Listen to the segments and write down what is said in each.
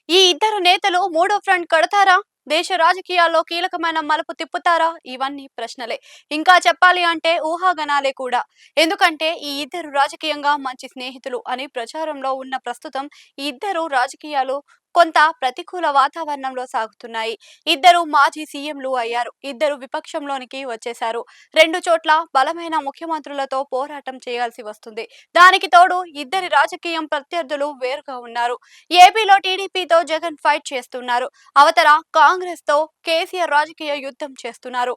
ఈ ఇద్దరు నేతలు మూడో ఫ్రంట్ కడతారా? దేశ రాజకీయాల్లో కీలకమైన మలుపు తిప్పుతారా? ఇవన్నీ ప్రశ్నలే. ఇంకా చెప్పాలి అంటే ఊహాగానాలే కూడా. ఎందుకంటే ఈ ఇద్దరు రాజకీయంగా మంచి స్నేహితులు అని ప్రచారంలో ఉన్న ప్రస్తుతం ఈ ఇద్దరు రాజకీయాలు కొంత ప్రతికూల వాతావరణంలో సాగుతున్నాయి. ఇద్దరు మాజీ సీఎంలు అయ్యారు. ఇద్దరు విపక్షంలోనికి వచ్చేశారు. రెండు చోట్ల బలమైన ముఖ్యమంత్రులతో పోరాటం చేయాల్సి వస్తుంది. దానికి తోడు ఇద్దరి రాజకీయం ప్రత్యర్థులు వేరుగా ఉన్నారు. ఏపీలో టీడీపీతో జగన్ ఫైట్ చేస్తున్నారు. అవతల కాంగ్రెస్ తో కేసీఆర్ రాజకీయ యుద్ధం చేస్తున్నారు.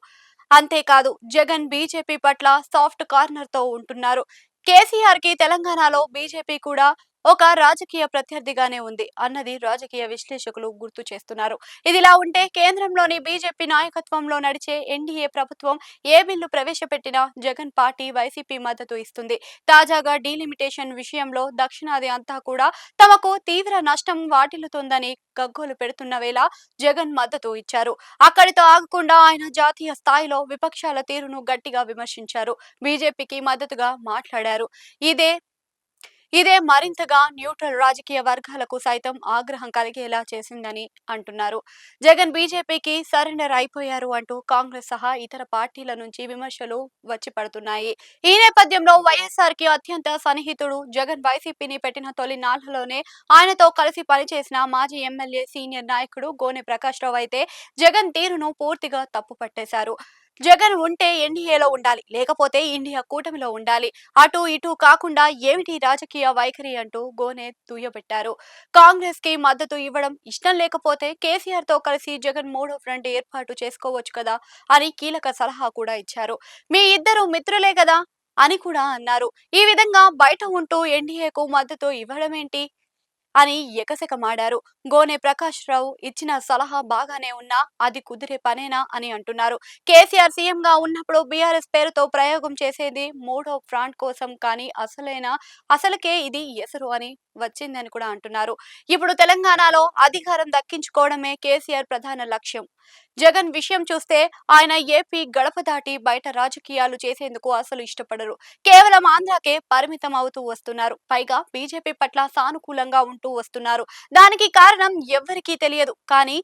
అంతేకాదు జగన్ బీజేపీ పట్ల సాఫ్ట్ కార్నర్ తో ఉంటున్నారు. కేసీఆర్ కి తెలంగాణలో బీజేపీ కూడా ఒక రాజకీయ ప్రత్యర్థిగానే ఉంది అన్నది రాజకీయ విశ్లేషకులు గుర్తు చేస్తున్నారు. ఇదిలా ఉంటే కేంద్రంలోని బీజేపీ నాయకత్వంలో నడిచే ఎన్డీఏ ప్రభుత్వం ఏ బిల్లు ప్రవేశపెట్టినా జగన్ పార్టీ వైసీపీ మద్దతు ఇస్తుంది. తాజాగా డీలిమిటేషన్ విషయంలో దక్షిణాది అంతా కూడా తమకు తీవ్ర నష్టం వాటిల్లుతుందని గగ్గోలు పెడుతున్న వేళ జగన్ మద్దతు ఇచ్చారు. అక్కడితో ఆగకుండా ఆయన జాతీయ స్థాయిలో విపక్షాల తీరును గట్టిగా విమర్శించారు. బీజేపీకి మద్దతుగా మాట్లాడారు. ఇదే ఇదే మరింతగా న్యూట్రల్ రాజకీయ వర్గాలకు సైతం ఆగ్రహం కలిగేలా చేసిందని అంటున్నారు. జగన్ బీజేపీకి సరెండర్ అయిపోయారు అంటూ కాంగ్రెస్ సహా ఇతర పార్టీల నుంచి విమర్శలు వచ్చి పడుతున్నాయి. ఈ నేపథ్యంలో వైఎస్ఆర్ కి అత్యంత సన్నిహితుడు జగన్ వైసీపీని పెట్టిన తొలి నాళ్లలోనే ఆయనతో కలిసి పనిచేసిన మాజీ ఎమ్మెల్యే సీనియర్ నాయకుడు గోనె ప్రకాష్ రావు అయితే జగన్ తీరును పూర్తిగా తప్పుపట్టేశారు. జగన్ ఉంటే ఎన్డీఏలో ఉండాలి, లేకపోతే ఇండియా కూటమిలో ఉండాలి. అటు ఇటు కాకుండా ఏమిటి రాజకీయ వైఖరి అంటూ గోనె దుయ్యబట్టారు. కాంగ్రెస్ కి మద్దతు ఇవ్వడం ఇష్టం లేకపోతే కేసీఆర్ తో కలిసి జగన్ మూడో ఫ్రంట్ ఏర్పాటు చేసుకోవచ్చు కదా అని కీలక సలహా కూడా ఇచ్చారు. మీ ఇద్దరు మిత్రులే కదా అని కూడా అన్నారు. ఈ విధంగా బయట ఉంటూ ఎన్డీఏకు మద్దతు ఇవ్వడమేంటి అని ఎకసెకమాడారు. గోనె ప్రకాష్ రావు ఇచ్చిన సలహా బాగానే ఉన్నా అది కుదిరే పనేనా అని అంటున్నారు. కేసీఆర్ సీఎంగా ఉన్నప్పుడు బీఆర్ఎస్ పేరుతో ప్రయోగం చేసేది మూడో ఫ్రాంట్ కోసం, కానీ అసలుకే ఇది ఎసరు అని వచ్చిందని కూడా అంటున్నారు. ఇప్పుడు తెలంగాణలో అధికారం దక్కించుకోవడమే కేసీఆర్ ప్రధాన లక్ష్యం. జగన్ విషయం చూస్తే ఆయన ఏపీ గడప దాటి బయట రాజకీయాలు చేసేందుకు అసలు ఇష్టపడరు. కేవలం ఆంధ్రాకే పరిమితం అవుతూ వస్తున్నారు. పైగా బీజేపీ పట్ల సానుకూలంగా ఉంటూ వస్తున్నారు. దానికి కారణం ఎవ్వరికీ తెలియదు, కానీ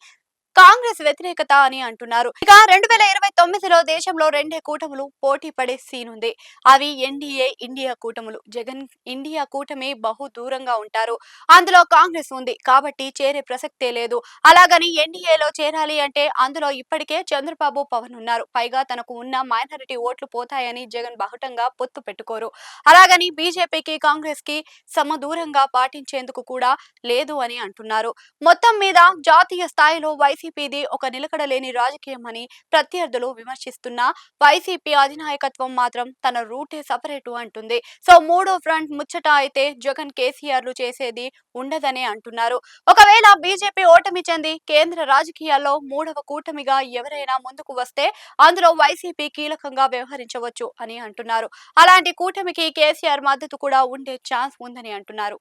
కాంగ్రెస్ వ్యతిరేకత అని అంటున్నారు. ఇక 2029లో దేశంలో రెండే కూటములు పోటీ పడే సీన్ ఉంది. అవి ఎన్డీఏ, ఇండియా కూటములు. జగన్ ఇండియా కూటమి బహు దూరంగా ఉంటారు. అందులో కాంగ్రెస్ ఉంది కాబట్టి చేరే ప్రసక్తే లేదు. అలాగని ఎన్డీఏలో చేరాలి అంటే అందులో ఇప్పటికే చంద్రబాబు, పవన్ ఉన్నారు. పైగా తనకు ఉన్న మైనారిటీ ఓట్లు పోతాయని జగన్ బహుటంగా పొత్తు పెట్టుకోరు. అలాగని బీజేపీకి, కాంగ్రెస్ కి సమదూరంగా పాటించేందుకు కూడా లేదు అని అంటున్నారు. మొత్తం మీద జాతీయ స్థాయిలో వైసీపీది ఒక నిలకడలేని రాజకీయం అని ప్రత్యర్థులు విమర్శిస్తున్నా వైసీపీ అధినాయకత్వం మాత్రం తన రూటే సపరేటు అంటుంది. సో మూడో ఫ్రంట్ ముచ్చట అయితే జగన్, కేసీఆర్లు చేసేది ఉండదనే అంటున్నారు. ఒకవేళ బీజేపీ ఓటమి చెంది కేంద్ర రాజకీయాల్లో మూడవ కూటమిగా ఎవరైనా ముందుకు వస్తే అందులో వైసీపీ కీలకంగా వ్యవహరించవచ్చు అని అంటున్నారు. అలాంటి కూటమికి కేసీఆర్ మద్దతు కూడా ఉండే ఛాన్స్ ఉందని అంటున్నారు.